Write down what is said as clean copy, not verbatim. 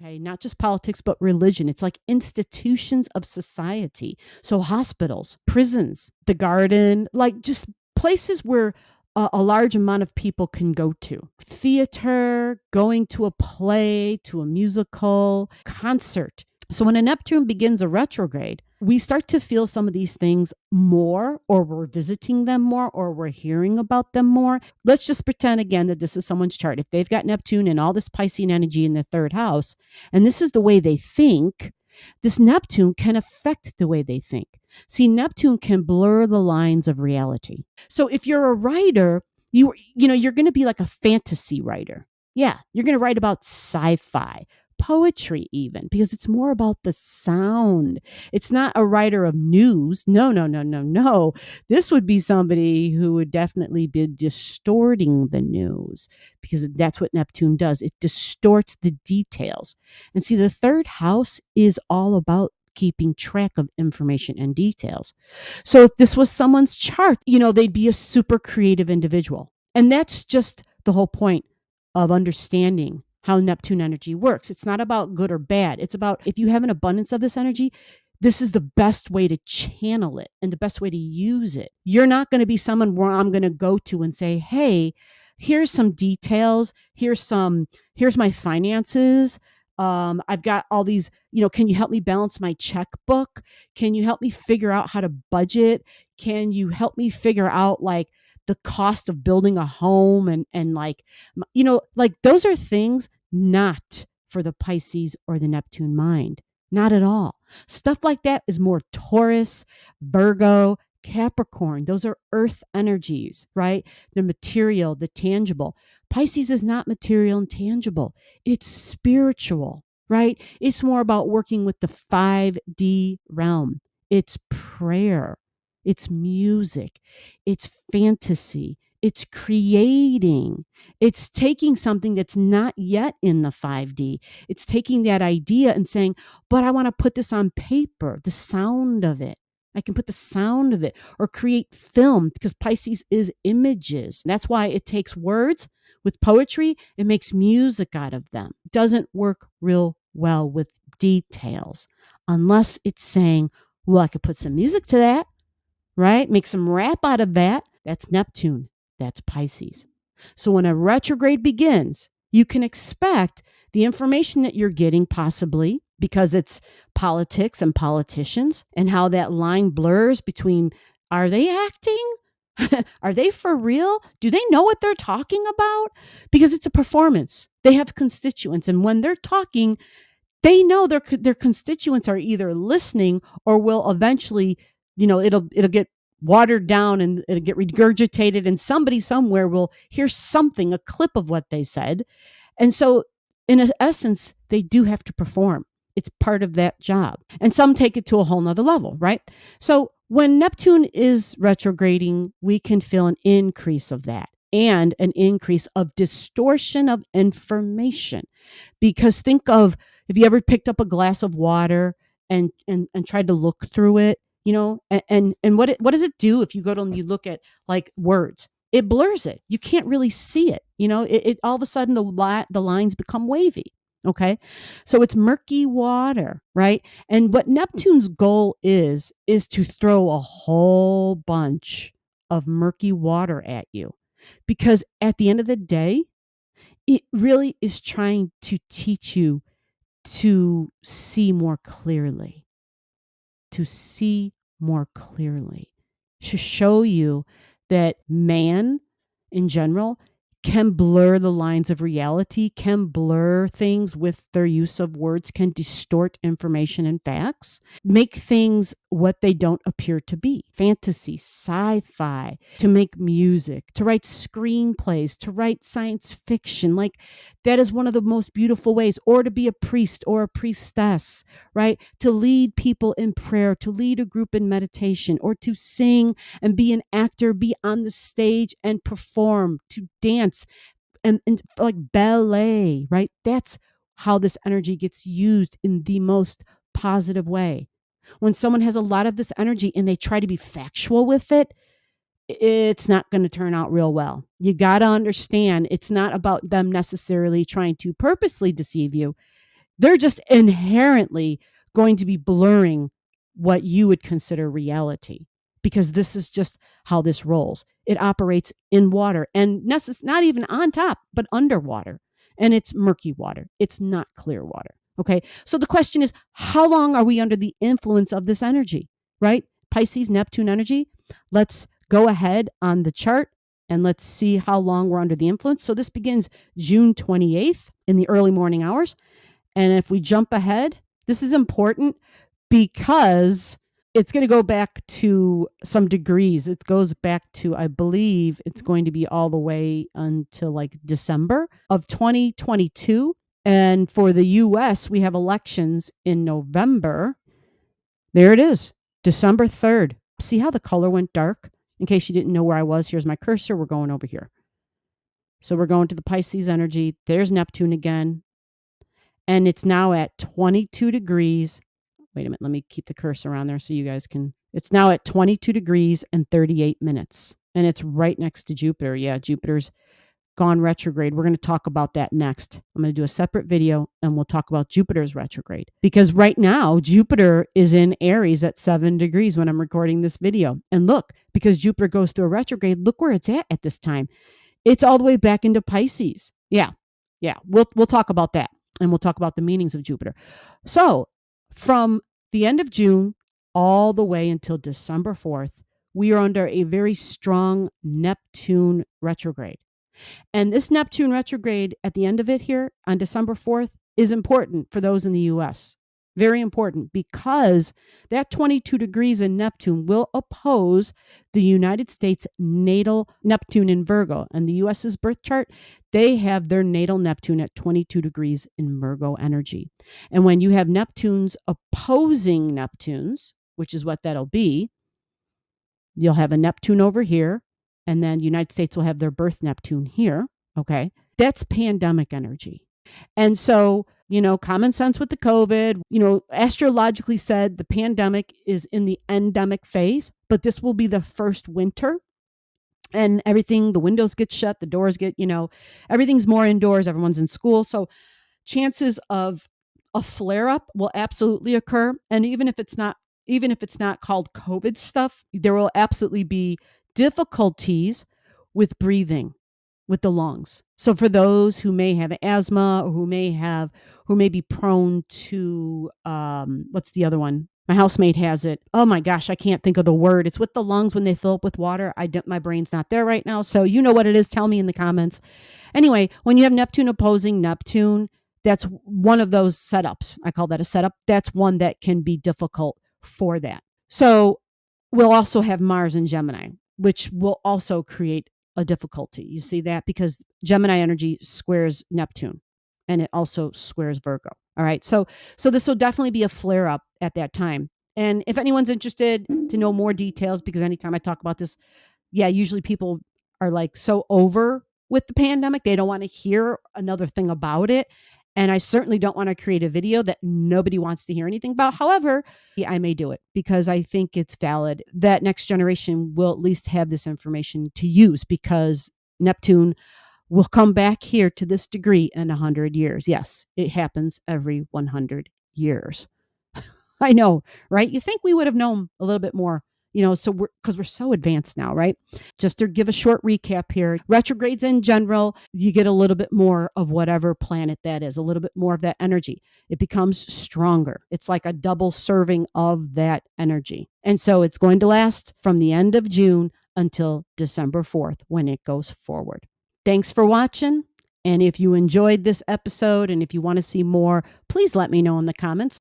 Okay, not just politics, but religion. It's like institutions of society. So hospitals, prisons, the garden, like just places where a large amount of people can go to. Theater, going to a play, to a musical, concert. So when a Neptune begins a retrograde, we start to feel some of these things more, or we're visiting them more, or we're hearing about them more. Let's just pretend again that this is someone's chart. If they've got Neptune and all this Piscean energy in the third house, and this is the way they think, this Neptune can affect the way they think. See, Neptune can blur the lines of reality. So if you're a writer, you're going to be like a fantasy writer. Yeah, you're going to write about sci-fi, poetry even, because it's more about the sound. It's not a writer of news. No, no, no, no, no. This would be somebody who would definitely be distorting the news, because that's what Neptune does. It distorts the details. And see, the third house is all about keeping track of information and details. So if this was someone's chart, they'd be a super creative individual. And that's just the whole point of understanding how Neptune energy works. It's not about good or bad. It's about, if you have an abundance of this energy, this is the best way to channel it and the best way to use it. You're not going to be someone where I'm going to go to and say, hey, here's some details. Here's my finances. I've got all these, can you help me balance my checkbook? Can you help me figure out how to budget? Can you help me figure out like the cost of building a home and like those are things not for the Pisces or the Neptune mind. Not at all. Stuff like that is more Taurus, Virgo, Capricorn. Those are earth energies, right? The material, the tangible. Pisces is not material and tangible. It's spiritual, right? It's more about working with the 5D realm. It's prayer. It's music. It's fantasy. It's creating. It's taking something that's not yet in the 5D. It's taking that idea and saying, but I want to put this on paper, the sound of it. I can put the sound of it, or create film, because Pisces is images. That's why it takes words with poetry and makes music out of them. It doesn't work real well with details unless it's saying, well, I could put some music to that, right? Make some rap out of that. That's Neptune. That's Pisces. So when a retrograde begins, you can expect the information that you're getting, possibly because it's politics and politicians, and how that line blurs between, are they acting? Are they for real? Do they know what they're talking about? Because it's a performance. They have constituents. And when they're talking, they know their constituents are either listening or will eventually, it'll get watered down and it'll get regurgitated, and somebody somewhere will hear something, a clip of what they said. And so in essence, they do have to perform. It's part of that job. And some take it to a whole nother level, right? So when Neptune is retrograding, we can feel an increase of that and an increase of distortion of information. Because think of, if you ever picked up a glass of water and tried to look through it, and what does it do if you go to and you look at like words? It blurs it. You can't really see it. It all of a sudden the lines become wavy. Okay. So it's murky water, right? And what Neptune's goal is to throw a whole bunch of murky water at you. Because at the end of the day, it really is trying to teach you to see more clearly, to show you that man in general can blur the lines of reality, can blur things with their use of words, can distort information and facts, make things what they don't appear to be. Fantasy, sci-fi, to make music, to write screenplays, to write science fiction. Like, that is one of the most beautiful ways. Or to be a priest or a priestess, right? To lead people in prayer, to lead a group in meditation, or to sing and be an actor, be on the stage and perform, to dance and like ballet, right? That's how this energy gets used in the most positive way. When someone has a lot of this energy and they try to be factual with it, it's not going to turn out real well. You got to understand, it's not about them necessarily trying to purposely deceive you. They're just inherently going to be blurring what you would consider reality, because this is just how this rolls. It operates in water, and not even on top, but underwater. And it's murky water. It's not clear water. Okay. So the question is, how long are we under the influence of this energy, right? Pisces, Neptune energy. Let's go ahead on the chart and let's see how long we're under the influence. So this begins June 28th in the early morning hours. And if we jump ahead, this is important because it's going to go back to some degrees. It goes back to, I believe it's going to be all the way until like December of 2022. And for the US, we have elections in November. There it is, December 3rd. See how the color went dark? In case you didn't know where I was, here's my cursor. We're going over here. So we're going to the Pisces energy. There's Neptune again. And it's now at 22 degrees. Wait a minute. Let me keep the cursor on there so you guys can. It's now at 22 degrees and 38 minutes. And it's right next to Jupiter. Yeah, Jupiter's gone retrograde. We're going to talk about that next. I'm going to do a separate video and we'll talk about Jupiter's retrograde. Because right now, Jupiter is in Aries at 7 degrees when I'm recording this video. And look, because Jupiter goes through a retrograde, look where it's at this time. It's all the way back into Pisces. Yeah. We'll talk about that. And we'll talk about the meanings of Jupiter. So from the end of June all the way until December 4th, we are under a very strong Neptune retrograde. And this Neptune retrograde at the end of it here on December 4th is important for those in the US. Very important, because that 22 degrees in Neptune will oppose the United States natal Neptune in Virgo. And the US's birth chart, they have their natal Neptune at 22 degrees in Virgo energy. And when you have Neptunes opposing Neptunes, which is what that'll be, you'll have a Neptune over here, and then the United States will have their birth Neptune here. Okay. That's pandemic energy. And so, common sense with the COVID, astrologically said the pandemic is in the endemic phase, but this will be the first winter. And everything, the windows get shut, the doors get, everything's more indoors, everyone's in school. So chances of a flare up will absolutely occur. And even if it's not called COVID stuff, there will absolutely be difficulties with breathing, with the lungs. So for those who may have asthma or who may be prone to, what's the other one? My housemate has it. Oh my gosh, I can't think of the word. It's with the lungs when they fill up with water. My brain's not there right now. So you know what it is. Tell me in the comments. Anyway, when you have Neptune opposing Neptune, that's one of those setups. I call that a setup. That's one that can be difficult for that. So we'll also have Mars in Gemini, which will also create a difficulty. You see that? Because Gemini energy squares Neptune and it also squares Virgo. All right. So this will definitely be a flare up at that time. And if anyone's interested to know more details, because anytime I talk about this, usually people are like so over with the pandemic. They don't want to hear another thing about it. And I certainly don't want to create a video that nobody wants to hear anything about. However, I may do it because I think it's valid that next generation will at least have this information to use, because Neptune will come back here to this degree in 100 years. Yes, it happens every 100 years. I know, right? You think we would have known a little bit more, because we're so advanced now, right? Just to give a short recap here, retrogrades in general, you get a little bit more of whatever planet that is, a little bit more of that energy. It becomes stronger. It's like a double serving of that energy. And so it's going to last from the end of June until December 4th when it goes forward. Thanks for watching. And if you enjoyed this episode and if you want to see more, please let me know in the comments.